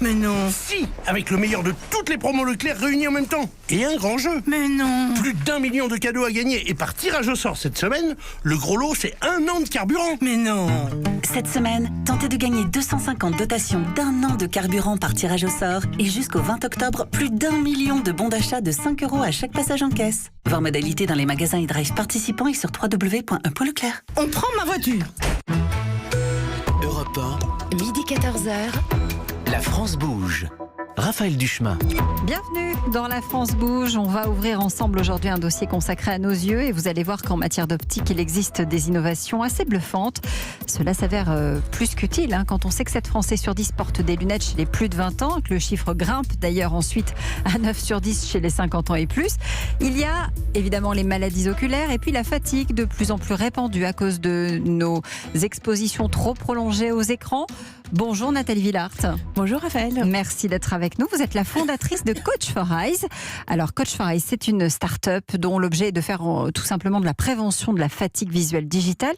Mais non. Si, avec le meilleur de toutes les promos Leclerc réunies en même temps. Et un grand jeu. Mais non. Plus d'1 million de cadeaux à gagner. Et par tirage au sort cette semaine, le gros lot, c'est 1 an de carburant. Mais non. Cette semaine, tentez de gagner 250 dotations d'1 an de carburant par tirage au sort. Et jusqu'au 20 octobre, plus d'1 million de bons d'achat de 5 € à chaque passage en caisse. Voir modalité dans les magasins et drive participants et sur www.1.leclerc. On prend ma voiture. Europe 1, Midi 14h. la France bouge. Raphaël Duchemin. Bienvenue dans La France bouge. On va ouvrir ensemble aujourd'hui un dossier consacré à nos yeux et vous allez voir qu'en matière d'optique, il existe des innovations assez bluffantes. Cela s'avère plus qu'utile quand on sait que 7 Français sur 10 portent des lunettes chez les plus de 20 ans, que le chiffre grimpe d'ailleurs ensuite à 9 sur 10 chez les 50 ans et plus. Il y a évidemment les maladies oculaires et puis la fatigue de plus en plus répandue à cause de nos expositions trop prolongées aux écrans. Bonjour Nathalie Villard. Bonjour Raphaël. Merci d'être avec nous. Vous êtes la fondatrice de Coach for Eyes. Alors Coach for Eyes, c'est une start-up dont l'objet est de faire tout simplement de la prévention de la fatigue visuelle digitale.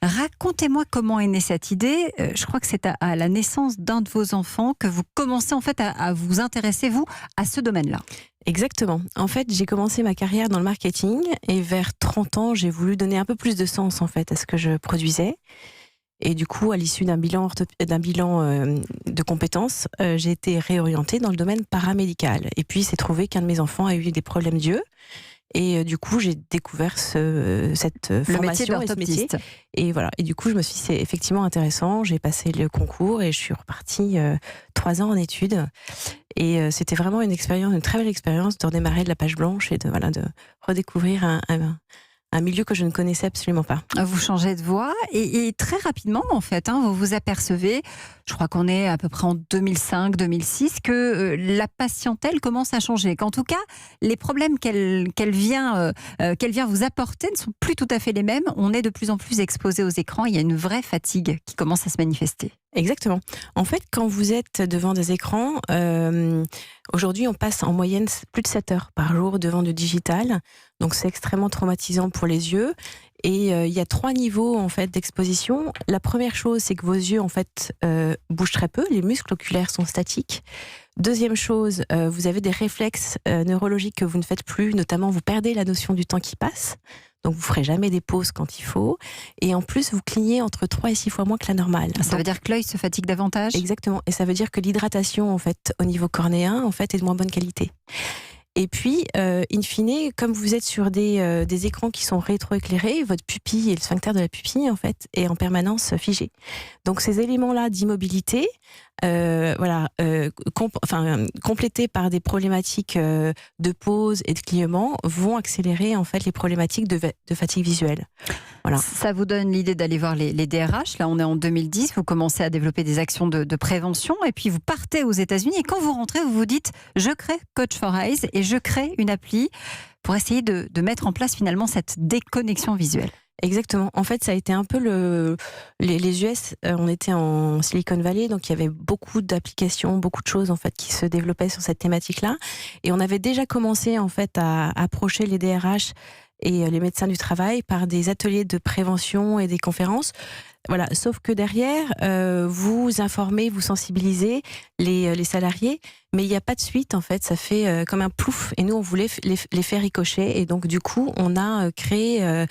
Racontez-moi comment est née cette idée. Je crois que c'est à la naissance d'un de vos enfants que vous commencez en fait à vous intéresser, vous, à ce domaine-là. Exactement. En fait, j'ai commencé ma carrière dans le marketing et vers 30 ans, j'ai voulu donner un peu plus de sens en fait à ce que je produisais. Et du coup, à l'issue d'un bilan de compétences, j'ai été réorientée dans le domaine paramédical. Et puis, il s'est trouvé qu'un de mes enfants a eu des problèmes d'yeux. Et du coup, j'ai découvert cette formation et ce métier. Et voilà. Et du coup, je me suis dit, c'est effectivement intéressant. J'ai passé le concours et je suis repartie 3 ans en études. Et c'était vraiment une très belle expérience de redémarrer de la page blanche et de redécouvrir un milieu que je ne connaissais absolument pas. Vous changez de voie et très rapidement, en fait, vous vous apercevez, je crois qu'on est à peu près en 2005-2006, que la patientèle commence à changer. Qu'en tout cas, les problèmes qu'elle vient vous apporter ne sont plus tout à fait les mêmes. On est de plus en plus exposé aux écrans. Il y a une vraie fatigue qui commence à se manifester. Exactement. En fait, quand vous êtes devant des écrans, aujourd'hui, on passe en moyenne plus de 7 heures par jour devant du digital. Donc, c'est extrêmement traumatisant pour les yeux. Et il y a 3 niveaux en fait d'exposition. La première chose, c'est que vos yeux en fait bougent très peu. Les muscles oculaires sont statiques. Deuxième chose, vous avez des réflexes neurologiques que vous ne faites plus. Notamment, vous perdez la notion du temps qui passe. Donc, vous ne ferez jamais des pauses quand il faut. Et en plus, vous clignez entre 3 et 6 fois moins que la normale. Ça veut dire que l'œil se fatigue davantage ? Exactement. Et ça veut dire que l'hydratation, en fait, au niveau cornéen, en fait, est de moins bonne qualité. Et puis, in fine, comme vous êtes sur des écrans qui sont rétroéclairés, votre pupille et le sphincter de la pupille, en fait, est en permanence figé. Donc, ces éléments-là d'immobilité, complétés par des problématiques de pause et de clignement, vont accélérer, en fait, les problématiques de fatigue visuelle. Voilà. Ça vous donne l'idée d'aller voir les DRH. Là, on est en 2010. Vous commencez à développer des actions de prévention et puis vous partez aux États-Unis. Et quand vous rentrez, vous vous dites « Je crée Coach for Eyes et je crée une appli pour essayer de mettre en place finalement cette déconnexion visuelle. » Exactement. En fait, ça a été un peu les US. On était en Silicon Valley, donc il y avait beaucoup d'applications, beaucoup de choses en fait qui se développaient sur cette thématique-là. Et on avait déjà commencé en fait à approcher les DRH et les médecins du travail par des ateliers de prévention et des conférences. Voilà. Sauf que derrière, vous informez, vous sensibilisez les salariés, mais il n'y a pas de suite en fait. Ça fait comme un plouf. Et nous, on voulait les faire ricocher. Et donc, du coup, on a créé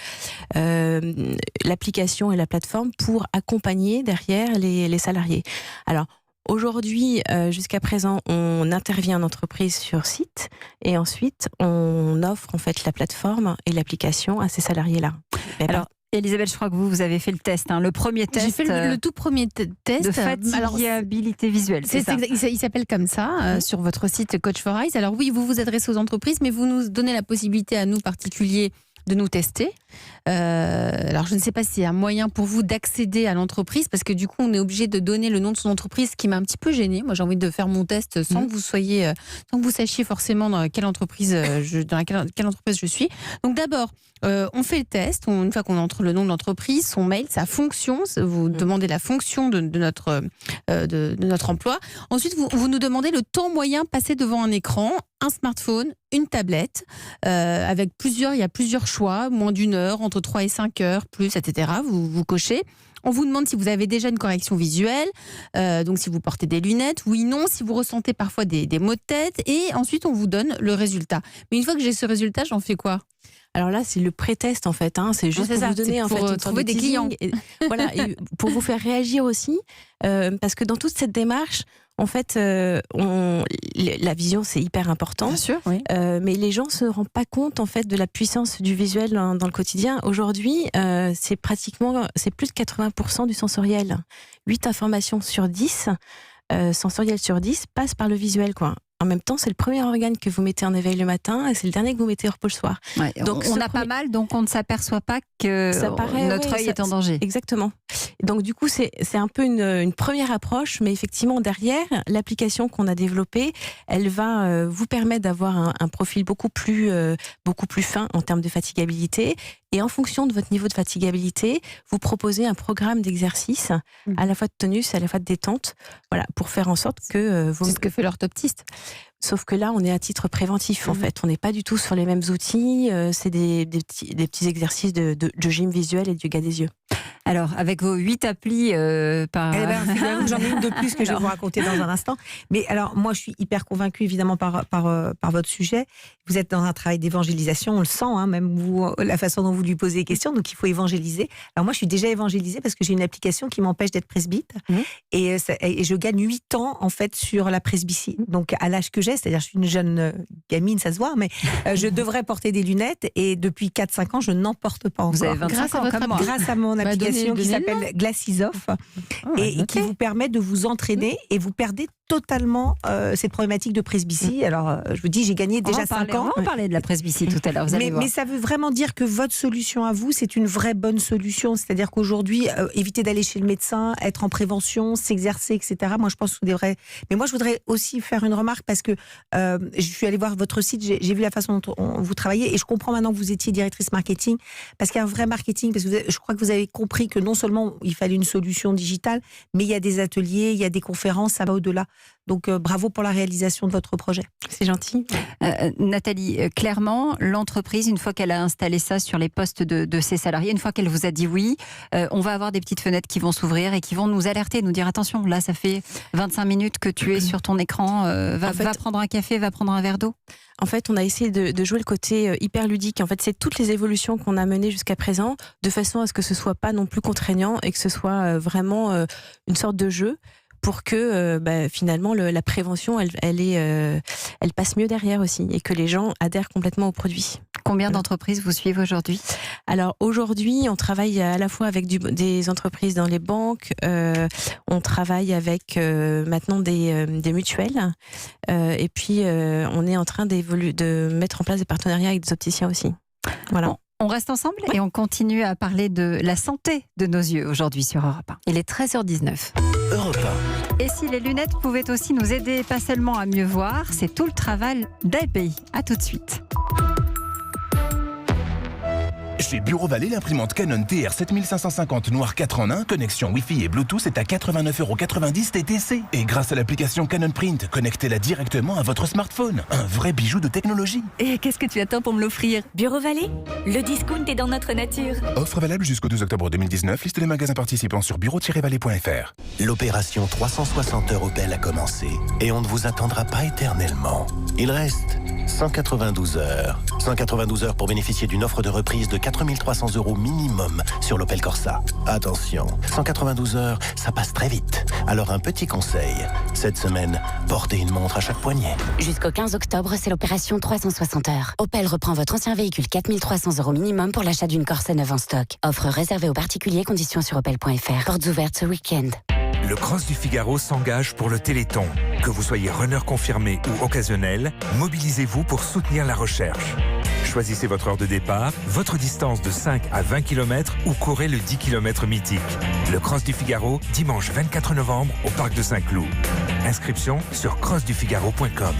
l'application et la plateforme pour accompagner derrière les salariés. Alors, aujourd'hui, jusqu'à présent, on intervient en entreprise sur site et ensuite, on offre en fait la plateforme et l'application à ces salariés-là. Alors, Elisabeth, je crois que vous avez fait le test, le premier test. J'ai fait le tout premier test de fatigabilité visuelle. C'est ça. Il s'appelle comme ça sur votre site Coach for Eyes. Alors oui, vous vous adressez aux entreprises, mais vous nous donnez la possibilité à nous particuliers de nous tester. Alors je ne sais pas si c'est un moyen pour vous d'accéder à l'entreprise, parce que du coup on est obligé de donner le nom de son entreprise, ce qui m'a un petit peu gênée. Moi j'ai envie de faire mon test sans que vous sachiez forcément dans quelle entreprise quelle entreprise je suis. Donc d'abord on fait le test, une fois qu'on entre le nom de l'entreprise, son mail, sa fonction, vous demandez la fonction de notre emploi. Ensuite vous nous demandez le temps moyen passé devant un écran, un smartphone, une tablette, il y a plusieurs choix, moins d'1 heure, entre 3 et 5 heures, plus, etc. Vous cochez. On vous demande si vous avez déjà une correction visuelle, donc si vous portez des lunettes, oui, non, si vous ressentez parfois des maux de tête, et ensuite on vous donne le résultat. Mais une fois que j'ai ce résultat, j'en fais quoi ? Alors là, c'est le pré-test en fait. C'est juste pour vous donner trouver des clients. Et, voilà, et pour vous faire réagir aussi, parce que dans toute cette démarche, en fait, la vision c'est hyper important. Bien sûr, oui. Mais les gens se rendent pas compte en fait de la puissance du visuel dans le quotidien. Aujourd'hui, c'est plus de 80% du sensoriel. 8 informations sur 10, sensoriel sur 10, passent par le visuel, quoi. En même temps, c'est le premier organe que vous mettez en éveil le matin et c'est le dernier que vous mettez au repos le soir. Ouais, donc on a pas mal, donc on ne s'aperçoit pas que notre œil est en danger. Exactement. Donc du coup, c'est un peu une première approche, mais effectivement, derrière, l'application qu'on a développée, elle va vous permettre d'avoir un profil beaucoup plus fin en termes de fatigabilité. Et en fonction de votre niveau de fatigabilité, vous proposez un programme d'exercice, à la fois de tonus, à la fois de détente, voilà, pour faire en sorte que vous... C'est ce que fait l'orthoptiste. Sauf que là, on est à titre préventif, en fait. On n'est pas du tout sur les mêmes outils. C'est des petits exercices de gym visuel et de yoga des yeux. Alors, avec vos 8 applis par... j'en ai une de plus que je vais vous raconter dans un instant. Mais alors, moi, je suis hyper convaincue, évidemment, par votre sujet. Vous êtes dans un travail d'évangélisation, on le sent, même vous, la façon dont vous lui posez les questions, donc il faut évangéliser. Alors moi, je suis déjà évangélisée parce que j'ai une application qui m'empêche d'être presbyte. Et je gagne 8 ans, en fait, sur la presbytie. Donc, à l'âge que j'ai, c'est-à-dire je suis une jeune gamine, ça se voit, mais je devrais porter des lunettes et depuis 4-5 ans, je n'en porte pas encore. Vous avez 25 ans comme moi. Grâce à mon application qui s'appelle Glasses Off et qui vous permet de vous entraîner et vous perdez totalement cette problématique de presbytie. Alors, je vous dis, j'ai gagné déjà 5 ans. On parlait de la presbytie tout à l'heure, vous allez voir. Mais ça veut vraiment dire que votre solution à vous, c'est une vraie bonne solution. C'est-à-dire qu'aujourd'hui, éviter d'aller chez le médecin, être en prévention, s'exercer, etc. Moi, je pense que vous devrez... Mais moi, je voudrais aussi faire une remarque parce que je suis allée voir votre site, j'ai vu la façon dont vous travaillez et je comprends maintenant que vous étiez directrice marketing parce qu'il y a un vrai marketing, parce que je crois que vous avez compris que non seulement il fallait une solution digitale, mais il y a des ateliers, il y a des conférences, ça va au-delà. Donc bravo pour la réalisation de votre projet. C'est gentil. Nathalie, clairement, l'entreprise, une fois qu'elle a installé ça sur les postes de ses salariés, une fois qu'elle vous a dit oui, on va avoir des petites fenêtres qui vont s'ouvrir et qui vont nous alerter, nous dire attention, là ça fait 25 minutes que tu es sur ton écran, va prendre un café, va prendre un verre d'eau. En fait, on a essayé de jouer le côté hyper ludique. En fait, c'est toutes les évolutions qu'on a menées jusqu'à présent, de façon à ce que ce soit pas non plus contraignant et que ce soit vraiment une sorte de jeu pour que finalement la prévention, elle passe mieux derrière aussi et que les gens adhèrent complètement au produit. Combien d'entreprises vous suivent aujourd'hui ? Alors aujourd'hui, on travaille à la fois avec des entreprises dans les banques, on travaille avec maintenant des mutuelles, et puis on est en train de mettre en place des partenariats avec des opticiens aussi. Voilà. Bon. On reste ensemble et on continue à parler de la santé de nos yeux aujourd'hui sur Europe 1. Il est 13h19. Europe 1. Et si les lunettes pouvaient aussi nous aider, pas seulement à mieux voir, c'est tout le travail d'API. À tout de suite. Chez Bureau Vallée, l'imprimante Canon TR7550 noir 4 en 1, connexion Wi-Fi et Bluetooth est à 89,90 € TTC. Et grâce à l'application Canon Print, connectez-la directement à votre smartphone. Un vrai bijou de technologie. Et qu'est-ce que tu attends pour me l'offrir ? Bureau Vallée, le discount est dans notre nature. Offre valable jusqu'au 2 octobre 2019. Liste des magasins participants sur bureau-vallée.fr. L'opération 360 heures Opel a commencé et on ne vous attendra pas éternellement. Il reste 192 heures. 192 heures pour bénéficier d'une offre de reprise de 4 300 € minimum sur l'Opel Corsa. Attention, 192 heures, ça passe très vite. Alors un petit conseil, cette semaine, portez une montre à chaque poignet. Jusqu'au 15 octobre, c'est l'opération 360 heures. Opel reprend votre ancien véhicule 4 300 € minimum pour l'achat d'une Corsa neuve en stock. Offre réservée aux particuliers, conditions sur opel.fr. Portes ouvertes ce week-end. Le Cross du Figaro s'engage pour le Téléthon. Que vous soyez runner confirmé ou occasionnel, mobilisez-vous pour soutenir la recherche. Choisissez votre heure de départ, votre distance de 5 à 20 km ou courez le 10 km mythique. Le Cross du Figaro, dimanche 24 novembre au Parc de Saint-Cloud. Inscription sur crossdufigaro.com.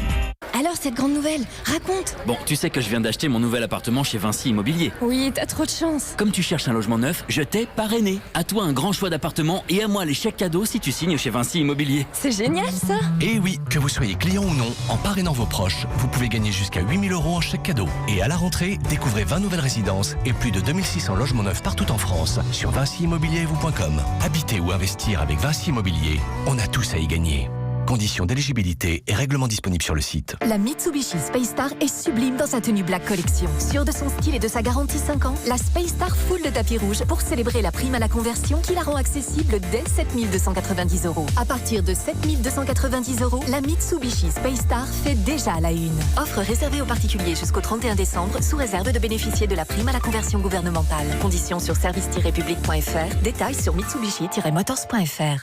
Alors cette grande nouvelle? Raconte. Bon, tu sais que je viens d'acheter mon nouvel appartement chez Vinci Immobilier. Oui, t'as trop de chance. Comme tu cherches un logement neuf, je t'ai parrainé. À toi un grand choix d'appartements et à moi les chèques cadeaux si tu signes chez Vinci Immobilier. C'est génial ça. Et oui, que vous soyez client ou non, en parrainant vos proches, vous pouvez gagner jusqu'à 8 000 € en chèque cadeau. Et à la rentrée, découvrez 20 nouvelles résidences et plus de 2600 logements neufs partout en France sur vinciimmobilier.com. Habiter ou investir avec Vinci Immobilier, on a tous à y gagner. Conditions d'éligibilité et règlements disponibles sur le site. La Mitsubishi Space Star est sublime dans sa tenue Black Collection. Sûre de son style et de sa garantie 5 ans, la Space Star foule le tapis rouge pour célébrer la prime à la conversion qui la rend accessible dès 7 290 €. À partir de 7 290 €, la Mitsubishi Space Star fait déjà la une. Offre réservée aux particuliers jusqu'au 31 décembre, sous réserve de bénéficier de la prime à la conversion gouvernementale. Conditions sur service-public.fr. Détails sur mitsubishi-motors.fr.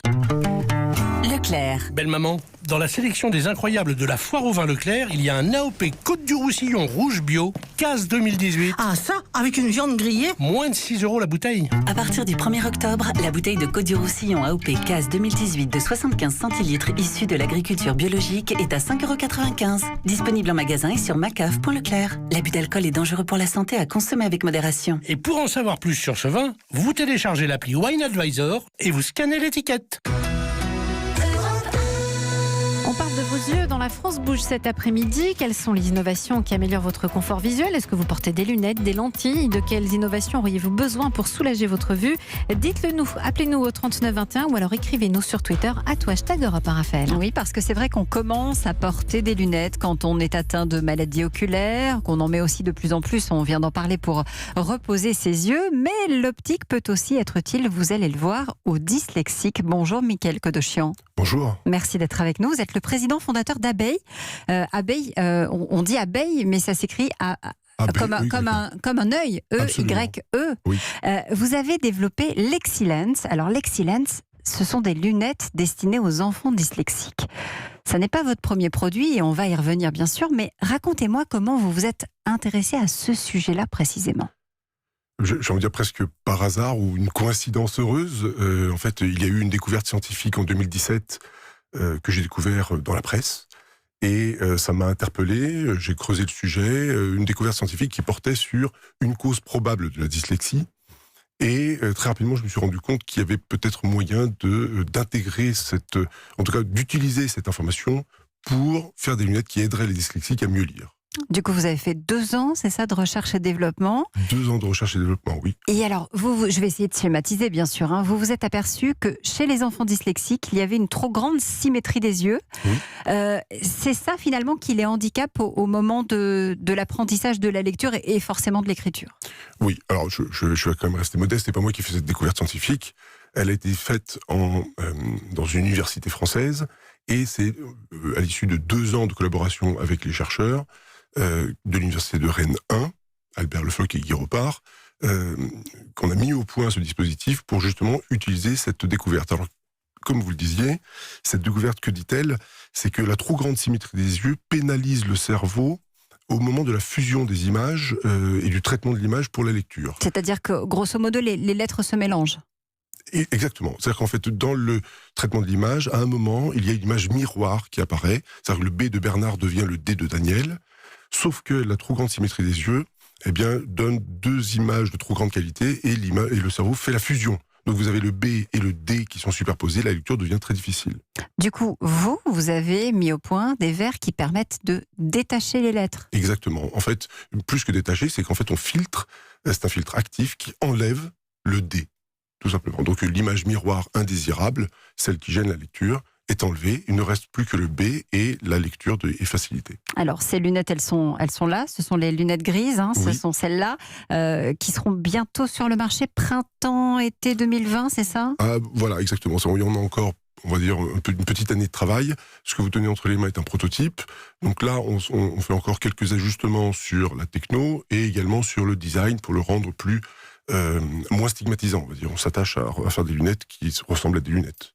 Leclerc. Belle maman, dans la sélection des incroyables de la foire au vin Leclerc, il y a un AOP Côte du Roussillon rouge bio, CAS 2018. Ah ça, avec une viande grillée? Moins de 6 € la bouteille. À partir du 1er octobre, la bouteille de Côte du Roussillon AOP CAS 2018 de 75 centilitres issue de l'agriculture biologique est à 5,95 €. Disponible en magasin et sur macaf.leclerc. L'abus d'alcool est dangereux pour la santé, à consommer avec modération. Et pour en savoir plus sur ce vin, vous téléchargez l'appli Wine Advisor et vous scannez l'étiquette. On parle de vos yeux dans la France Bouge cet après-midi. Quelles sont les innovations qui améliorent votre confort visuel? Est-ce que vous portez des lunettes, des lentilles? De quelles innovations auriez-vous besoin pour soulager votre vue? Dites-le nous, appelez-nous au 39 21 ou alors écrivez-nous sur Twitter @Europe 1 Raphaël. Oui, parce que c'est vrai qu'on commence à porter des lunettes quand on est atteint de maladies oculaires, qu'on en met aussi de plus en plus, on vient d'en parler, pour reposer ses yeux. Mais l'optique peut aussi être utile, vous allez le voir, aux dyslexiques. Bonjour Mickaël Kodochian. Bonjour. Merci d'être avec nous. Vous êtes le président fondateur d'Abeille. Abeille, on dit abeille, mais ça s'écrit comme un œil, E-Y-E. Oui. Vous avez développé l'Excellence. Alors l'Excellence, ce sont des lunettes destinées aux enfants dyslexiques. Ça n'est pas votre premier produit et on va y revenir bien sûr, mais racontez-moi comment vous vous êtes intéressé à ce sujet-là précisément. J'ai envie de dire presque par hasard ou une coïncidence heureuse. En fait, il y a eu une découverte scientifique en 2017 que j'ai découvert dans la presse. Et ça m'a interpellé, j'ai creusé le sujet. Une découverte scientifique qui portait sur une cause probable de la dyslexie. Et très rapidement, je me suis rendu compte qu'il y avait peut-être moyen d'intégrer en tout cas d'utiliser cette information pour faire des lunettes qui aideraient les dyslexiques à mieux lire. Du coup, vous avez fait 2 ans, c'est ça, de recherche et développement? 2 ans de recherche et développement, oui. Et alors, je vais essayer de schématiser, bien sûr. Vous vous êtes aperçu que chez les enfants dyslexiques, il y avait une trop grande symétrie des yeux. Oui. C'est ça, finalement, qui les handicape au moment de l'apprentissage de la lecture et forcément de l'écriture. Oui, alors je vais quand même rester modeste. C'est pas moi qui ai fait cette découverte scientifique. Elle a été faite dans une université française et c'est à l'issue de 2 ans de collaboration avec les chercheurs de l'université de Rennes 1, Albert Le Floch et Guy Repart, qu'on a mis au point ce dispositif pour justement utiliser cette découverte. Alors, comme vous le disiez, cette découverte, que dit-elle? C'est que la trop grande symétrie des yeux pénalise le cerveau au moment de la fusion des images et du traitement de l'image pour la lecture. C'est-à-dire que, grosso modo, les lettres se mélangent. Exactement. C'est-à-dire qu'en fait, dans le traitement de l'image, à un moment, il y a une image miroir qui apparaît. C'est-à-dire que le B de Bernard devient le D de Daniel. Sauf que la trop grande symétrie des yeux, donne 2 images de trop grande qualité et le cerveau fait la fusion. Donc vous avez le B et le D qui sont superposés, la lecture devient très difficile. Du coup, vous avez mis au point des verres qui permettent de détacher les lettres. Exactement. En fait, plus que détacher, c'est qu'en fait on filtre, c'est un filtre actif qui enlève le D, tout simplement. Donc l'image miroir indésirable, celle qui gêne la lecture, est enlevée. Il ne reste plus que le B et la lecture est facilitée. Alors, ces lunettes, elles sont là. Ce sont les lunettes grises. Oui. Ce sont celles-là qui seront bientôt sur le marché printemps-été 2020, c'est ça? Voilà, exactement. Il y en a encore, on va dire, une petite année de travail. Ce que vous tenez entre les mains est un prototype. Donc là, on fait encore quelques ajustements sur la techno et également sur le design pour le rendre moins stigmatisant. On va dire. On s'attache à faire des lunettes qui ressemblent à des lunettes.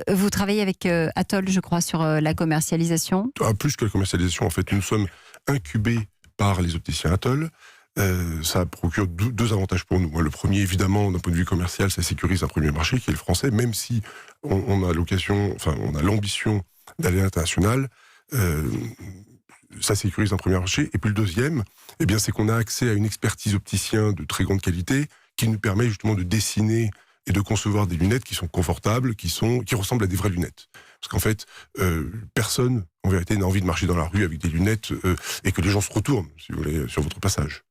Vous travaillez avec Atoll, je crois, sur la commercialisation. Plus que la commercialisation, en fait, nous sommes incubés par les opticiens Atoll. Ça procure 2 avantages pour nous. Le premier, évidemment, d'un point de vue commercial, ça sécurise un premier marché qui est le français, même si on a l'ambition d'aller à l'international. ça sécurise un premier marché. Et puis le deuxième, eh bien, c'est qu'on a accès à une expertise opticien de très grande qualité qui nous permet justement de dessiner et de concevoir des lunettes qui sont confortables, qui ressemblent à des vraies lunettes. Parce qu'en fait, personne, en vérité, n'a envie de marcher dans la rue avec des lunettes et que les gens se retournent, si vous voulez, sur votre passage.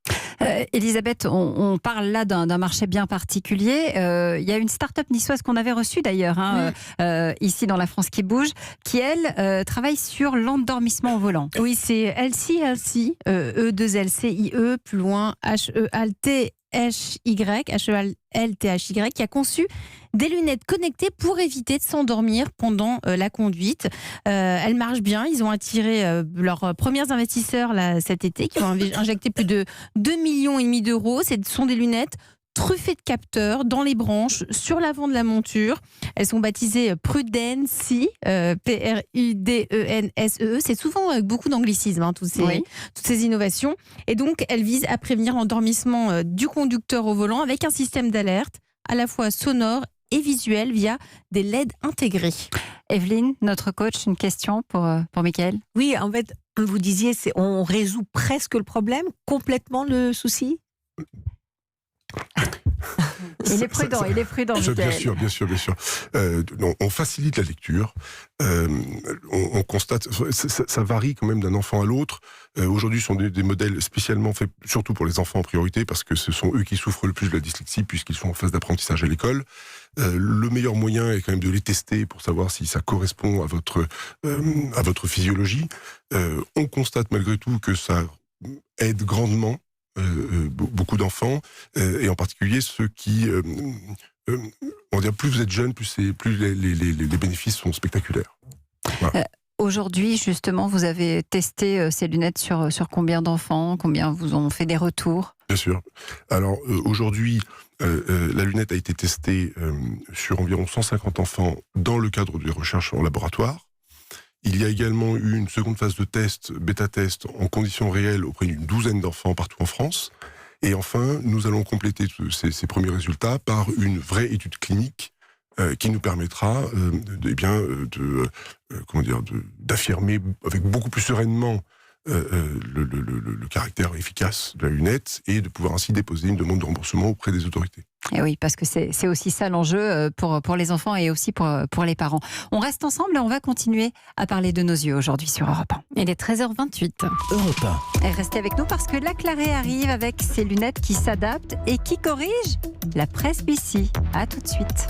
Elisabeth, on parle là d'un marché bien particulier. Il y a une start-up niçoise qu'on avait reçue d'ailleurs, ici dans La France qui bouge, qui elle travaille sur l'endormissement au volant. Oui, c'est Healthy, E2LCIE, plus loin HELTHY, HELTHY, qui a conçu des lunettes connectées pour éviter de s'endormir pendant la conduite. Elles marchent bien. Ils ont attiré leurs premiers investisseurs là, cet été, qui ont injecté plus de 2,5 millions d'euros. Ce sont des lunettes truffées de capteurs dans les branches, sur l'avant de la monture. Elles sont baptisées Prudency, PRUDENSE. C'est souvent avec beaucoup d'anglicisme, toutes ces innovations. Et donc, elles visent à prévenir l'endormissement du conducteur au volant avec un système d'alerte à la fois sonore et visuel via des LED intégrés. Evelyne, notre coach, une question pour Mickaël. Oui, en fait, vous disiez, on résout presque le problème, complètement le souci. Il est prudent, Mickaël. Bien sûr. On facilite la lecture. On constate, ça varie quand même d'un enfant à l'autre. Aujourd'hui, ce sont des modèles spécialement faits, surtout pour les enfants en priorité, parce que ce sont eux qui souffrent le plus de la dyslexie, puisqu'ils sont en phase d'apprentissage à l'école. Le meilleur moyen est quand même de les tester pour savoir si ça correspond à votre physiologie. On constate malgré tout que ça aide grandement beaucoup d'enfants, et en particulier ceux qui, on va dire, plus vous êtes jeune, plus les bénéfices sont spectaculaires. Voilà. Aujourd'hui, justement, vous avez testé ces lunettes sur combien d'enfants? Combien vous ont fait des retours? Bien sûr. Alors, aujourd'hui, la lunette a été testée sur environ 150 enfants dans le cadre des recherches en laboratoire. Il y a également eu une seconde phase de test, bêta-test, en conditions réelles auprès d'une douzaine d'enfants partout en France. Et enfin, nous allons compléter ces premiers résultats par une vraie étude clinique qui nous permettra d'affirmer avec beaucoup plus sereinement le caractère efficace de la lunette et de pouvoir ainsi déposer une demande de remboursement auprès des autorités. Et oui, parce que c'est aussi ça l'enjeu pour les enfants et aussi pour les parents. On reste ensemble et on va continuer à parler de nos yeux aujourd'hui sur Europe 1. Il est 13h28. Europe 1. Et restez avec nous parce que la Clarée arrive avec ses lunettes qui s'adaptent et qui corrigent la presbytie. À tout de suite.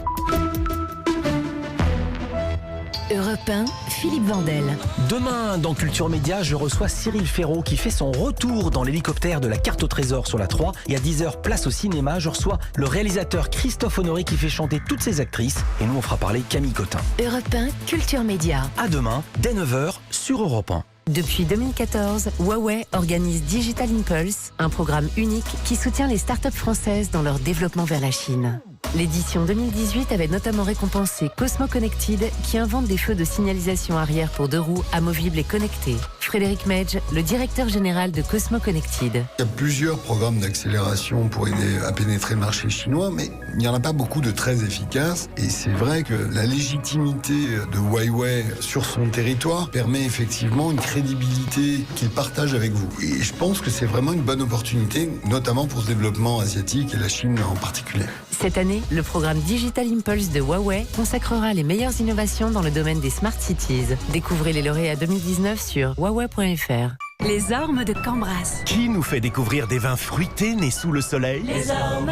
Europe 1, Philippe Vandel. Demain, dans Culture Média, je reçois Cyril Ferraud qui fait son retour dans l'hélicoptère de la carte au trésor sur la 3. Et à 10h, place au cinéma, je reçois le réalisateur Christophe Honoré qui fait chanter toutes ses actrices. Et nous, on fera parler Camille Cotin. Europe 1, Culture Média. À demain, dès 9h, sur Europe 1. Depuis 2014, Huawei organise Digital Impulse, un programme unique qui soutient les startups françaises dans leur développement vers la Chine. L'édition 2018 avait notamment récompensé Cosmo Connected, qui invente des feux de signalisation arrière pour 2 roues amovibles et connectés. Frédéric Medge, le directeur général de Cosmo Connected. Il y a plusieurs programmes d'accélération pour aider à pénétrer le marché chinois, mais il n'y en a pas beaucoup de très efficaces. Et c'est vrai que la légitimité de Huawei sur son territoire permet effectivement une crédibilité qu'il partage avec vous. Et je pense que c'est vraiment une bonne opportunité, notamment pour ce développement asiatique et la Chine en particulier. Cette année, le programme Digital Impulse de Huawei consacrera les meilleures innovations dans le domaine des Smart Cities. Découvrez les lauréats 2019 sur huawei.fr. Les ormes de Cambras. Qui nous fait découvrir des vins fruités nés sous le soleil? Les ormes.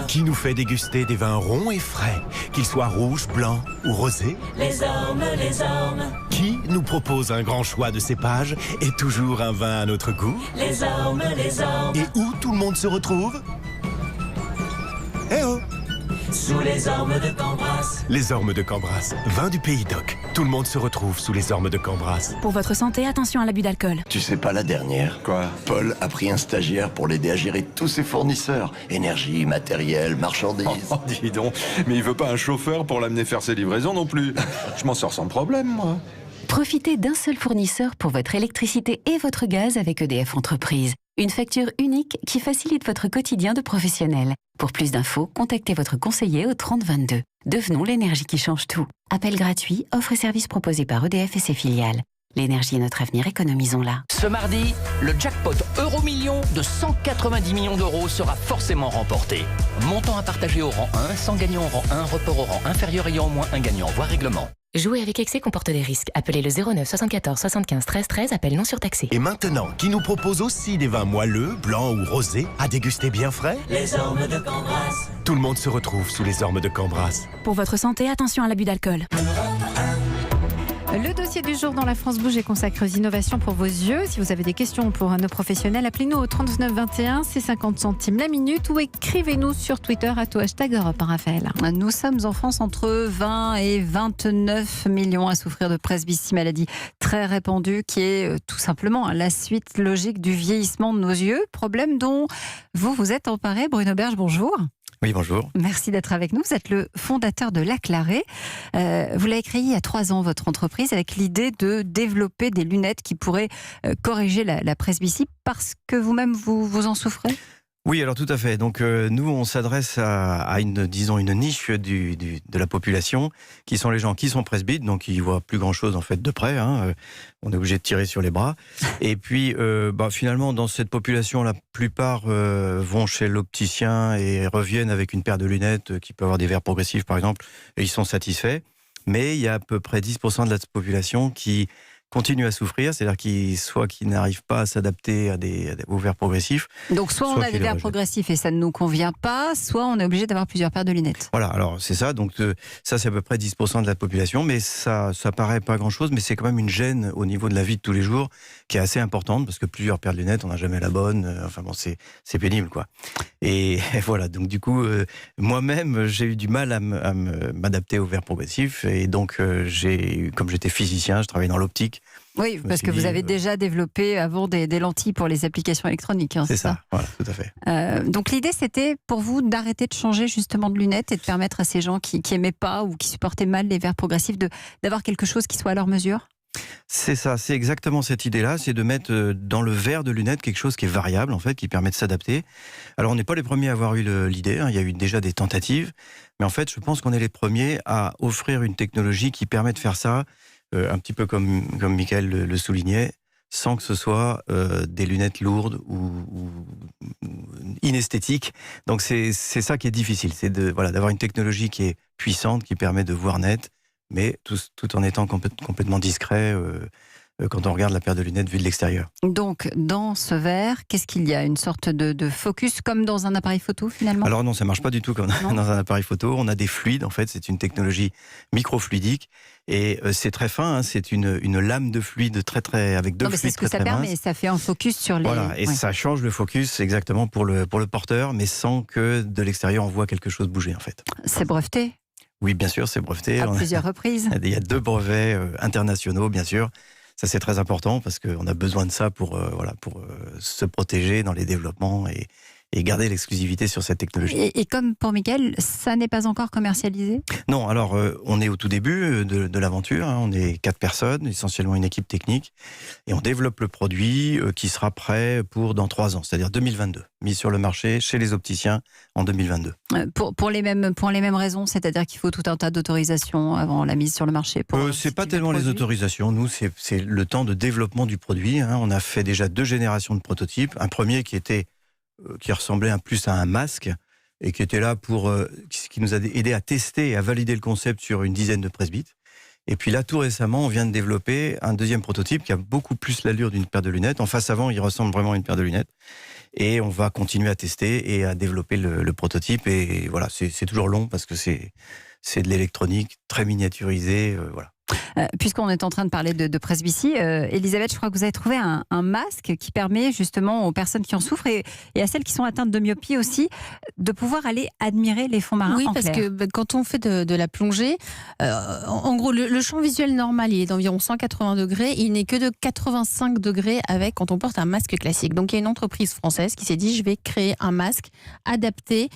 Qui nous fait déguster des vins ronds et frais, qu'ils soient rouges, blancs ou rosés? Les ormes. Qui nous propose un grand choix de cépages et toujours un vin à notre goût? Les ormes. Et où tout le monde se retrouve? Eh oh! Sous les ormes de Cambras. Les ormes de Cambras, vin du pays d'Oc. Tout le monde se retrouve sous les ormes de Cambras. Pour votre santé, attention à l'abus d'alcool. Tu sais pas la dernière? Quoi? Paul a pris un stagiaire pour l'aider à gérer tous ses fournisseurs. Énergie, matériel, marchandises. Oh, dis donc, mais il veut pas un chauffeur pour l'amener faire ses livraisons non plus. Je m'en sors sans problème, moi. Profitez d'un seul fournisseur pour votre électricité et votre gaz avec EDF Entreprise. Une facture unique qui facilite votre quotidien de professionnel. Pour plus d'infos, contactez votre conseiller au 3022. Devenons l'énergie qui change tout. Appel gratuit, offre et services proposés par EDF et ses filiales. L'énergie est notre avenir, économisons-la. Ce mardi, le jackpot Euro-Million de 190 millions d'euros sera forcément remporté. Montant à partager au rang 1, sans gagnant au rang 1, report au rang inférieur ayant au moins un gagnant, voire règlement. Jouer avec excès comporte des risques. Appelez le 09 74 75 13 13, appel non surtaxé. Et maintenant, qui nous propose aussi des vins moelleux, blancs ou rosés, à déguster bien frais? Les ormes de Cambras. Tout le monde se retrouve sous les ormes de Cambras. Pour votre santé, attention à l'abus d'alcool. Le dossier du jour dans la France Bouge est consacré aux innovations pour vos yeux. Si vous avez des questions pour nos professionnels, appelez-nous au 39 21, c'est 50 centimes la minute, ou écrivez-nous sur Twitter #Europe 1 Raphaël. Nous sommes en France entre 20 et 29 millions à souffrir de presbytie, maladie très répandue qui est tout simplement la suite logique du vieillissement de nos yeux. Problème dont vous vous êtes emparé. Bruno Berge, bonjour. Oui, bonjour. Merci d'être avec nous. Vous êtes le fondateur de Laclaré. Vous l'avez créé il y a 3 ans, votre entreprise, avec l'idée de développer des lunettes qui pourraient corriger la presbytie, parce que vous-même, vous en souffrez ? Oui, alors tout à fait. Donc nous, on s'adresse à une niche de la population, qui sont les gens qui sont presbytes, donc ils voient plus grand-chose en fait de près. On est obligé de tirer sur les bras. Et puis, finalement, dans cette population, la plupart vont chez l'opticien et reviennent avec une paire de lunettes qui peut avoir des verres progressifs, par exemple, et ils sont satisfaits. Mais il y a à peu près 10% de la population qui continue à souffrir, c'est-à-dire qu'ils n'arrivent pas à s'adapter aux verres progressifs. Donc soit on a des verres progressifs et ça ne nous convient pas, soit on est obligé d'avoir plusieurs paires de lunettes. Voilà, alors c'est ça, donc ça c'est à peu près 10% de la population, mais ça paraît pas grand-chose, mais c'est quand même une gêne au niveau de la vie de tous les jours qui est assez importante, parce que plusieurs paires de lunettes, on n'a jamais la bonne, c'est pénible, quoi. Et voilà, donc du coup, moi-même, j'ai eu du mal à m'adapter aux verres progressifs, et donc comme j'étais physicien, je travaillais dans l'optique. Oui, parce que vous avez déjà développé avant des lentilles pour les applications électroniques. C'est ça, voilà, tout à fait. Donc l'idée, c'était pour vous d'arrêter de changer justement de lunettes et de permettre à ces gens qui n'aimaient pas ou qui supportaient mal les verres progressifs d'avoir quelque chose qui soit à leur mesure ? C'est ça, c'est exactement cette idée-là, c'est de mettre dans le verre de lunettes quelque chose qui est variable, en fait, qui permet de s'adapter. Alors on n'est pas les premiers à avoir eu l'idée, il y a eu déjà des tentatives, mais en fait je pense qu'on est les premiers à offrir une technologie qui permet de faire ça, un petit peu comme Michael le soulignait, sans que ce soit des lunettes lourdes ou inesthétiques. Donc c'est ça qui est difficile, c'est d'avoir une technologie qui est puissante, qui permet de voir net, mais tout en étant complètement discret quand on regarde la paire de lunettes vue de l'extérieur. Donc, dans ce verre, qu'est-ce qu'il y a ? Une sorte de focus, comme dans un appareil photo, finalement ? Alors non, ça ne marche pas du tout comme dans un appareil photo. On a des fluides, en fait, c'est une technologie microfluidique, et c'est très fin, c'est une lame de fluide avec deux fluides très, très minces. C'est ce que ça permet, ça fait un focus sur les... Voilà, et ça change le focus exactement pour le porteur, mais sans que de l'extérieur on voit quelque chose bouger, en fait. C'est breveté ? Oui, bien sûr, c'est breveté. À plusieurs reprises. Il y a 2 brevets internationaux, bien sûr. Ça, c'est très important parce qu'on a besoin de ça pour se protéger dans les développements et garder l'exclusivité sur cette technologie. Et comme pour Michael, ça n'est pas encore commercialisé ? Non, alors on est au tout début de l'aventure, on est 4 personnes, essentiellement une équipe technique, et on développe le produit qui sera prêt dans 3 ans, c'est-à-dire 2022, mis sur le marché chez les opticiens en 2022. Pour les mêmes raisons, c'est-à-dire qu'il faut tout un tas d'autorisations avant la mise sur le marché. C'est pas tellement les autorisations, nous c'est le temps de développement du produit. On a fait déjà 2 générations de prototypes, un premier qui ressemblait plus à un masque et qui était là qui nous a aidé à tester et à valider le concept sur une dizaine de presbytes. Et puis là, tout récemment, on vient de développer un deuxième prototype qui a beaucoup plus l'allure d'une paire de lunettes. En face avant, il ressemble vraiment à une paire de lunettes. Et on va continuer à tester et à développer le prototype. Et voilà, c'est toujours long parce que c'est de l'électronique très miniaturisée, voilà. Puisqu'on est en train de parler de presbytie, Elisabeth, je crois que vous avez trouvé un masque qui permet justement aux personnes qui en souffrent et à celles qui sont atteintes de myopie aussi, de pouvoir aller admirer les fonds marins en clair. Oui, parce que quand on fait de la plongée, en gros, le champ visuel normal, il est d'environ 180 degrés. Il n'est que de 85 degrés quand on porte un masque classique. Donc, il y a une entreprise française qui s'est dit, je vais créer un masque adapté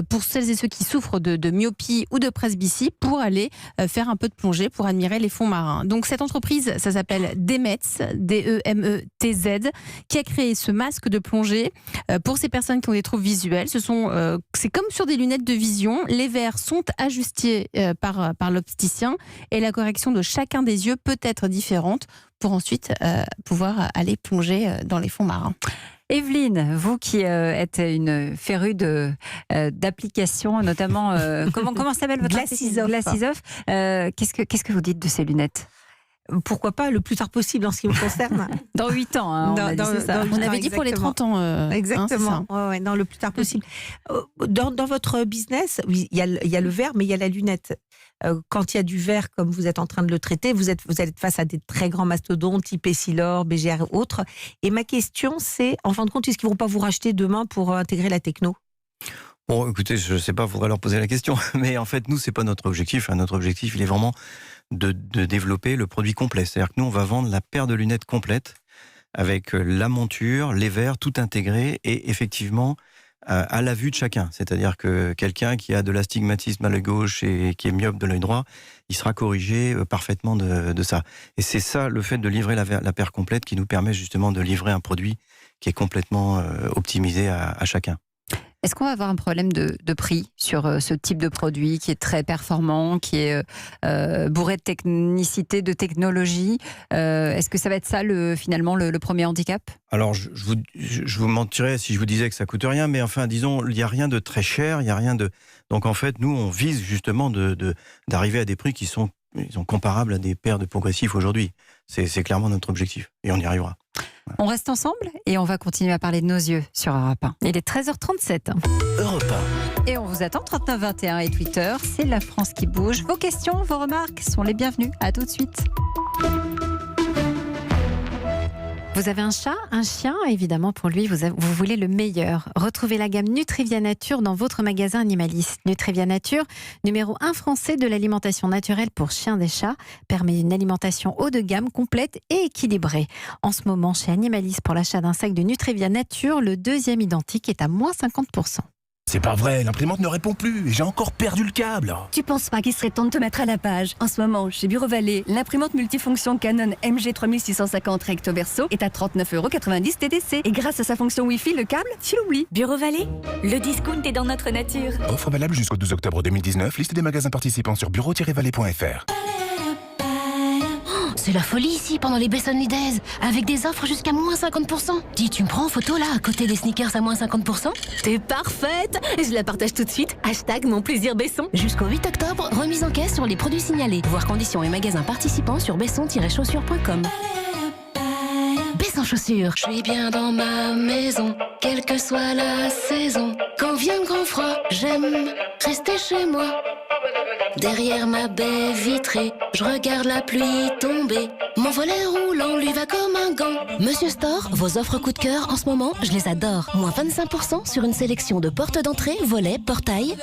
pour celles et ceux qui souffrent de myopie ou de presbytie pour aller faire un peu de plongée, pour admirer les fonds marins. Donc cette entreprise, ça s'appelle Demetz, D-E-M-E-T-Z, qui a créé ce masque de plongée pour ces personnes qui ont des troubles visuels. C'est comme sur des lunettes de vision. Les verres sont ajustés par l'opticien et la correction de chacun des yeux peut être différente pour ensuite pouvoir aller plonger dans les fonds marins. Evelyne, vous qui êtes une férue d'applications, notamment, comment s'appelle votre Glacisoff. Qu'est-ce que vous dites de ces lunettes? Pourquoi pas le plus tard possible en ce qui me concerne. Dans 8 ans, hein, on avait dit pour les 30 ans. Exactement, non, le plus tard possible. Dans votre business, il y a le verre, mais il y a la lunette. Quand il y a du verre, comme vous êtes en train de le traiter, vous êtes face à des très grands mastodontes, type Essilor, BGR et autres. Et ma question, c'est, en fin de compte, est-ce qu'ils ne vont pas vous racheter demain pour intégrer la techno? Bon, écoutez, je ne sais pas, il faudrait leur poser la question. Mais en fait, nous, ce n'est pas notre objectif. Notre objectif, il est vraiment de développer le produit complet. C'est-à-dire que nous, on va vendre la paire de lunettes complète avec la monture, les verres, tout intégré et effectivement à la vue de chacun. C'est-à-dire que quelqu'un qui a de l'astigmatisme à l'œil gauche et qui est myope de l'œil droit, il sera corrigé parfaitement de ça. Et c'est ça, le fait de livrer la paire complète qui nous permet justement de livrer un produit qui est complètement optimisé à chacun. Est-ce qu'on va avoir un problème de prix sur ce type de produit qui est très performant, qui est bourré de technicité, de technologie? Est-ce que ça va être ça finalement le premier handicap? Alors je vous mentirais si je vous disais que ça coûte rien, mais enfin disons, il n'y a rien de très cher, il n'y a rien de... Donc en fait, nous on vise justement d'arriver à des prix qui sont comparables à des paires de progressifs aujourd'hui. C'est clairement notre objectif et on y arrivera. On reste ensemble et on va continuer à parler de nos yeux sur Europe 1. Il est 13h37. Europe 1. Et on vous attend 3921 et Twitter. C'est la France qui bouge. Vos questions, vos remarques sont les bienvenues. À tout de suite. Vous avez un chat, un chien, évidemment pour lui, vous voulez le meilleur. Retrouvez la gamme Nutrivia Nature dans votre magasin animaliste. Nutrivia Nature, numéro 1 français de l'alimentation naturelle pour chiens et chats, permet une alimentation haut de gamme, complète et équilibrée. En ce moment, chez Animaliste, pour l'achat d'un sac de Nutrivia Nature, le deuxième identique est à moins 50%. C'est pas vrai, l'imprimante ne répond plus et j'ai encore perdu le câble. Tu penses pas qu'il serait temps de te mettre à la page? En ce moment, chez Bureau Vallée, l'imprimante multifonction Canon MG 3650 recto verso est à 39,90 € TTC. Et grâce à sa fonction Wi-Fi, le câble, tu l'oublies. Bureau Vallée, le discount est dans notre nature. Offre valable jusqu'au 12 octobre 2019. Liste des magasins participants sur bureau-vallée.fr. C'est la folie ici pendant les Besson Days, avec des offres jusqu'à moins 50%. Dis, tu me prends en photo là, à côté des sneakers à moins 50%? T'es parfaite! Je la partage tout de suite. Hashtag mon plaisir Besson. Jusqu'au 8 octobre, remise en caisse sur les produits signalés. Voir conditions et magasins participants sur besson-chaussures.com. Besson Chaussures. Je suis bien dans ma maison, quelle que soit la saison. Quand vient le grand froid, j'aime rester chez moi. Derrière ma baie vitrée, je regarde la pluie tomber. Mon volet roulant lui va comme un gant. Monsieur Store, vos offres coup de cœur en ce moment, je les adore. Moins 25% sur une sélection de portes d'entrée, volets, portails.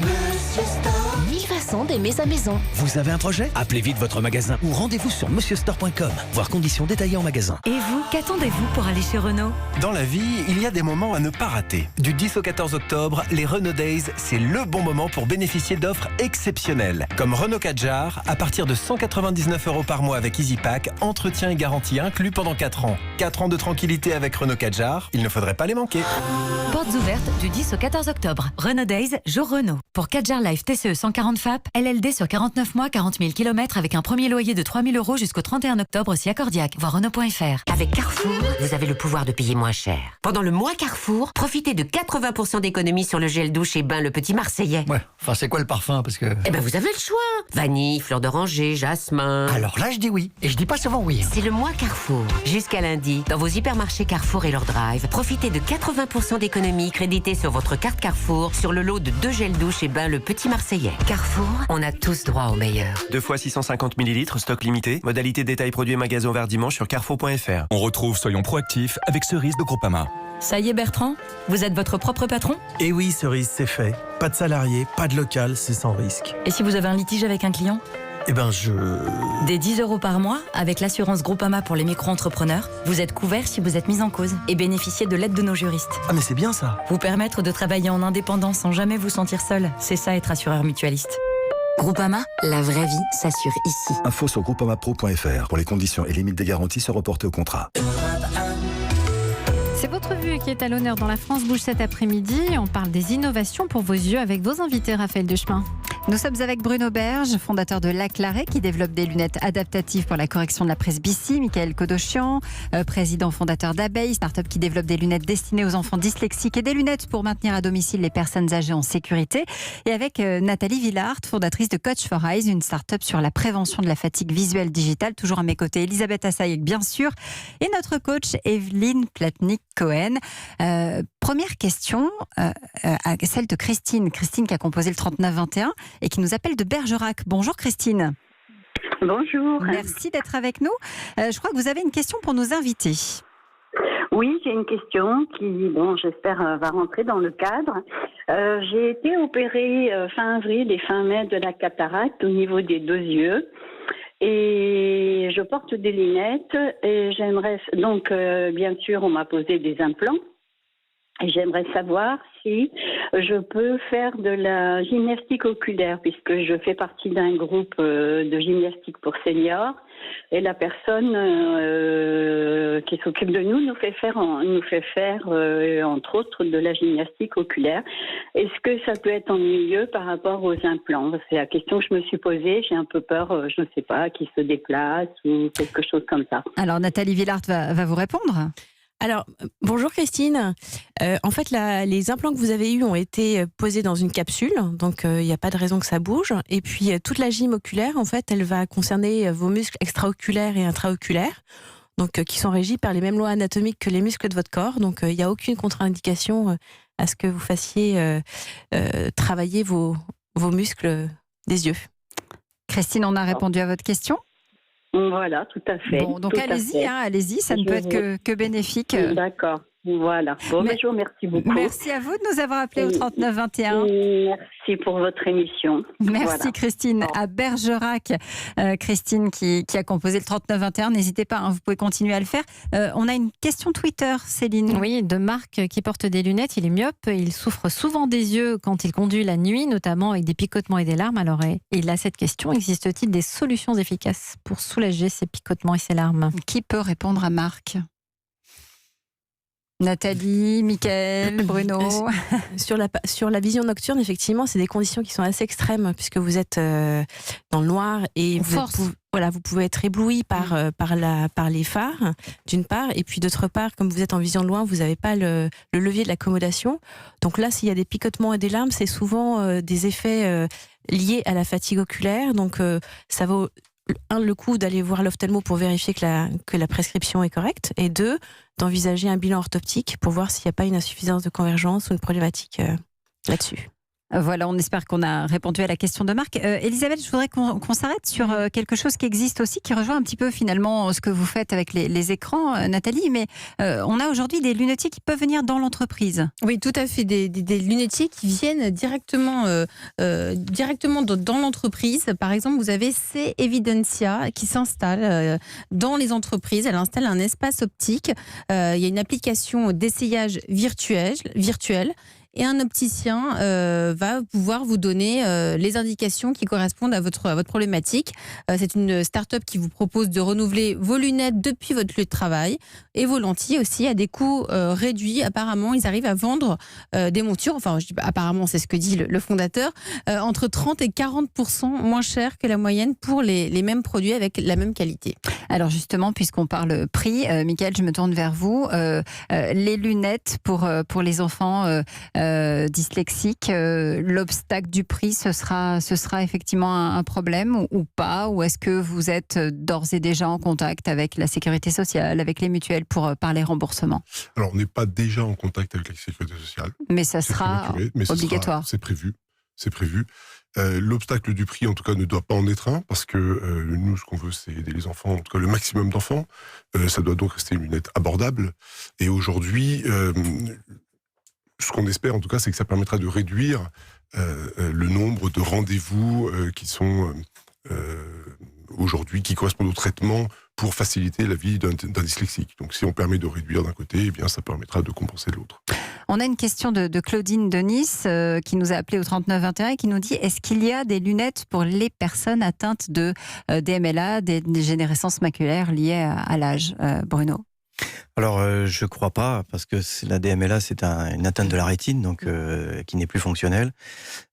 Monsieur Store. 1000 façons d'aimer sa maison. Vous avez un projet? Appelez vite votre magasin ou rendez-vous sur monsieurstore.com. Voir conditions détaillées en magasin. Et vous, qu'attendez-vous pour aller chez Renault? Dans la vie, il y a des moments à ne pas rater. Du 10 au 14 octobre, les Renault Days, c'est le bon moment pour bénéficier d'offres exceptionnelles. Comme Renault Kadjar, à partir de 199 € par mois avec EasyPack, entretien et garantie inclus pendant 4 ans. 4 ans de tranquillité avec Renault Kadjar, il ne faudrait pas les manquer. Portes ouvertes du 10 au 14 octobre. Renault Days, jour Renault. Pour Kadjar Life TCE 140 FAP, LLD sur 49 mois, 40 000 km avec un premier loyer de 3 000 € jusqu'au 31 octobre si accordiaque. Voir Renault.fr. Avec Carrefour, vous avez le pouvoir de payer moins cher. Pendant le mois Carrefour, profitez de 80% d'économie sur le gel douche et bain Le Petit Marseillais. Ouais, enfin c'est quoi le parfum parce que... Eh ben vous avez le choix. Vanille, fleur d'oranger, jasmin... Alors là je dis oui, et je dis pas souvent oui. C'est le mois Carrefour. Jusqu'à lundi, dans vos hypermarchés Carrefour et leur drive, profitez de 80% d'économie créditée sur votre carte Carrefour sur le lot de 2 gels douche et bain Le Petit Marseillais. Carrefour, on a tous droit au meilleur. 2 fois 650 ml, stock limité. Modalité détail produit magasin ouvert dimanche sur carrefour.fr. On retrouve Soyons proactifs avec Cerise de Groupama. Ça y est Bertrand, vous êtes votre propre patron? Eh oui Cerise, c'est fait. Pas de salarié, pas de local, c'est sans risque. Et si vous avez un litige avec un client? Eh ben Des 10 € par mois, avec l'assurance Groupama pour les micro-entrepreneurs, vous êtes couvert si vous êtes mis en cause et bénéficiez de l'aide de nos juristes. Ah mais c'est bien ça. Vous permettre de travailler en indépendant sans jamais vous sentir seul, c'est ça être assureur mutualiste. Groupama, la vraie vie s'assure ici. Info sur groupamapro.fr pour les conditions et limites des garanties se reporter au contrat. C'est votre vue qui est à l'honneur dans la France Bouge cet après-midi. On parle des innovations pour vos yeux avec vos invités, Raphaël Dechemin. Nous sommes avec Bruno Berge, fondateur de La Claret, qui développe des lunettes adaptatives pour la correction de la presbytie. Michael Kodochian, président fondateur d'Abeille, start-up qui développe des lunettes destinées aux enfants dyslexiques et des lunettes pour maintenir à domicile les personnes âgées en sécurité. Et avec Nathalie Villard, fondatrice de Coach for Eyes, une start-up sur la prévention de la fatigue visuelle digitale. Toujours à mes côtés, Elisabeth Assayek, bien sûr, et notre coach Evelyne Platnik-Cohen. Première question, celle de Christine. Christine qui a composé le 3921 et qui nous appelle de Bergerac. Bonjour Christine. Bonjour. Merci d'être avec nous. Je crois que vous avez une question pour nos invités. Oui, j'ai une question qui, j'espère va rentrer dans le cadre. J'ai été opérée fin avril et fin mai de la cataracte au niveau des 2 yeux. Et je porte des lunettes et j'aimerais... Donc, bien sûr, on m'a posé des implants. Et j'aimerais savoir si je peux faire de la gymnastique oculaire, puisque je fais partie d'un groupe de gymnastique pour seniors. Et la personne qui s'occupe de nous fait faire entre autres de la gymnastique oculaire. Est-ce que ça peut être ennuyeux par rapport aux implants? C'est la question que je me suis posée. J'ai un peu peur, je ne sais pas, qu'ils se déplacent ou quelque chose comme ça. Alors Nathalie Villard va vous répondre. Alors, bonjour Christine. En fait, les implants que vous avez eus ont été posés dans une capsule, donc il n'y a pas de raison que ça bouge. Et puis, toute la gym oculaire, en fait, elle va concerner vos muscles extraoculaires et intraoculaires, donc qui sont régis par les mêmes lois anatomiques que les muscles de votre corps. Donc, il n'y a aucune contre-indication à ce que vous fassiez travailler vos muscles des yeux. Christine, on a répondu à votre question ? Voilà, tout à fait. Bon, donc allez-y, ça ne peut être que bénéfique. D'accord, voilà. Bon, je vous remercie beaucoup. Merci à vous de nous avoir appelés au 3921. Merci pour votre émission. Merci Christine. À Bergerac, Christine qui a composé le 3921. N'hésitez pas, vous pouvez continuer à le faire. On a une question Twitter, Céline. Oui, de Marc qui porte des lunettes. Il est myope, il souffre souvent des yeux quand il conduit la nuit, notamment avec des picotements et des larmes. Alors, il a cette question, existe-t-il des solutions efficaces pour soulager ces picotements et ces larmes? Qui peut répondre à Marc? Nathalie, Mickaël, Bruno. Sur la vision nocturne, effectivement, c'est des conditions qui sont assez extrêmes puisque vous êtes dans le noir et vous pouvez être ébloui par les phares, d'une part, et puis d'autre part, comme vous êtes en vision de loin, vous n'avez pas le levier de l'accommodation. Donc là, s'il y a des picotements et des larmes, c'est souvent des effets liés à la fatigue oculaire. Donc ça vaut le coup d'aller voir l'ophtalmo pour vérifier que la prescription est correcte, et 2, d'envisager un bilan orthoptique pour voir s'il n'y a pas une insuffisance de convergence ou une problématique là-dessus. Voilà, on espère qu'on a répondu à la question de Marc. Elisabeth, je voudrais qu'on s'arrête sur quelque chose qui existe aussi, qui rejoint un petit peu finalement ce que vous faites avec les écrans, Nathalie, mais on a aujourd'hui des lunetiers qui peuvent venir dans l'entreprise. Oui, tout à fait, des lunetiers qui viennent directement dans l'entreprise. Par exemple, vous avez C-Evidencia qui s'installe dans les entreprises. Elle installe un espace optique. Il y a une application d'essayage virtuel. Et un opticien va pouvoir vous donner les indications qui correspondent à votre problématique. C'est une start-up qui vous propose de renouveler vos lunettes depuis votre lieu de travail et vos lentilles aussi à des coûts réduits. Apparemment, ils arrivent à vendre des montures, enfin je dis apparemment, c'est ce que dit le fondateur, entre 30 et 40% moins cher que la moyenne pour les mêmes produits avec la même qualité. Alors justement, puisqu'on parle prix, Mickaël, je me tourne vers vous. Les lunettes pour les enfants dyslexiques, l'obstacle du prix, ce sera effectivement un problème ou pas? Ou est-ce que vous êtes d'ores et déjà en contact avec la sécurité sociale, avec les mutuelles pour parler remboursement? Alors, on n'est pas déjà en contact avec la sécurité sociale. Mais ça sera obligatoire. C'est prévu. L'obstacle du prix, en tout cas, ne doit pas en être un, parce que nous, ce qu'on veut, c'est aider les enfants, en tout cas le maximum d'enfants. Ça doit donc rester une lunette abordable. Et aujourd'hui, ce qu'on espère, en tout cas, c'est que ça permettra de réduire le nombre de rendez-vous qui sont aujourd'hui, qui correspondent au traitement pour faciliter la vie d'un dyslexique. Donc, si on permet de réduire d'un côté, eh bien, ça permettra de compenser de l'autre. On a une question de Claudine de Nice qui nous a appelé au 3921 et qui nous dit: est-ce qu'il y a des lunettes pour les personnes atteintes de DMLA, des dégénérescences maculaires liées à l'âge, Bruno? Alors, je crois pas, parce que la DMLA, c'est une atteinte de la rétine, donc qui n'est plus fonctionnelle.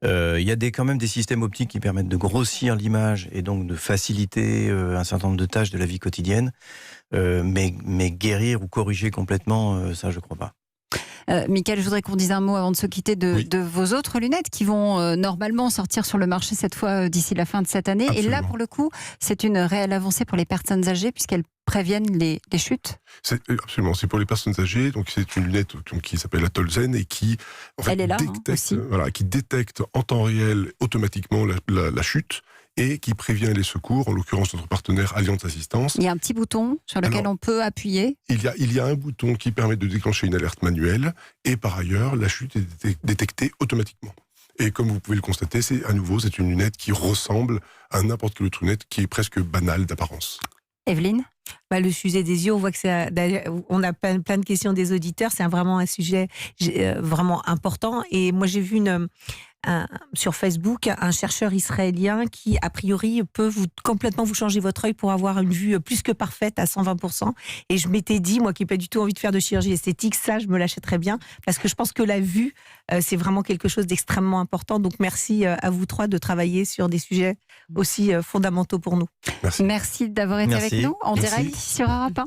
Il y a quand même des systèmes optiques qui permettent de grossir l'image et donc de faciliter un certain nombre de tâches de la vie quotidienne. Mais guérir ou corriger complètement, ça, je crois pas. Mickaël, je voudrais qu'on dise un mot avant de se quitter de vos autres lunettes qui vont normalement sortir sur le marché cette fois d'ici la fin de cette année. Absolument. Et là, pour le coup, c'est une réelle avancée pour les personnes âgées puisqu'elles préviennent les chutes. Absolument, c'est pour les personnes âgées. Donc c'est une lunette qui s'appelle la Tolzen et qui Elle est là, qui détecte en temps réel automatiquement la chute et qui prévient les secours, en l'occurrence notre partenaire Allianz Assistance. Il y a un petit bouton sur lequel on peut appuyer. Il y a un bouton qui permet de déclencher une alerte manuelle et par ailleurs, la chute est détectée automatiquement. Et comme vous pouvez le constater, c'est une lunette qui ressemble à n'importe quelle autre lunette qui est presque banale d'apparence. Evelyne ? Le sujet des yeux, on voit que on a plein de questions des auditeurs. C'est vraiment un sujet vraiment important. Et moi, j'ai vu sur Facebook un chercheur israélien qui, a priori, peut complètement vous changer votre œil pour avoir une vue plus que parfaite à 120%. Et je m'étais dit, moi qui n'ai pas du tout envie de faire de chirurgie esthétique, ça, je me l'achèterais bien. Parce que je pense que la vue, c'est vraiment quelque chose d'extrêmement important. Donc, merci à vous trois de travailler sur des sujets aussi fondamentaux pour nous. Merci d'avoir été avec nous en direct sur Europe 1.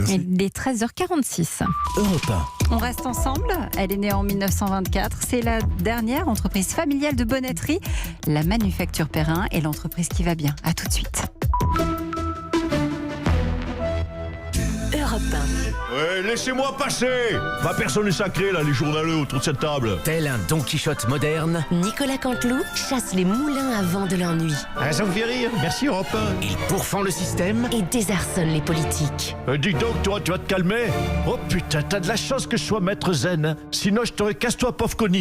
Il est 13h46. Europe 1. On reste ensemble. Elle est née en 1924. C'est la dernière entreprise familiale de bonneterie, la Manufacture Perrin, et l'entreprise qui va bien. À tout de suite. Europe 1. Ouais, laissez-moi passer. Ma personne est sacrée, là, les journaleux autour de cette table. Tel un Don Quichotte moderne, Nicolas Canteloup chasse les moulins à vent de l'ennui. Ça vous fait rire. Merci, Europe 1. il pourfend le système Et désarçonne les politiques. Dis donc, toi, tu vas te calmer. Oh putain, t'as de la chance que je sois maître zen. Sinon, je t'aurais casse-toi, pauvre connie.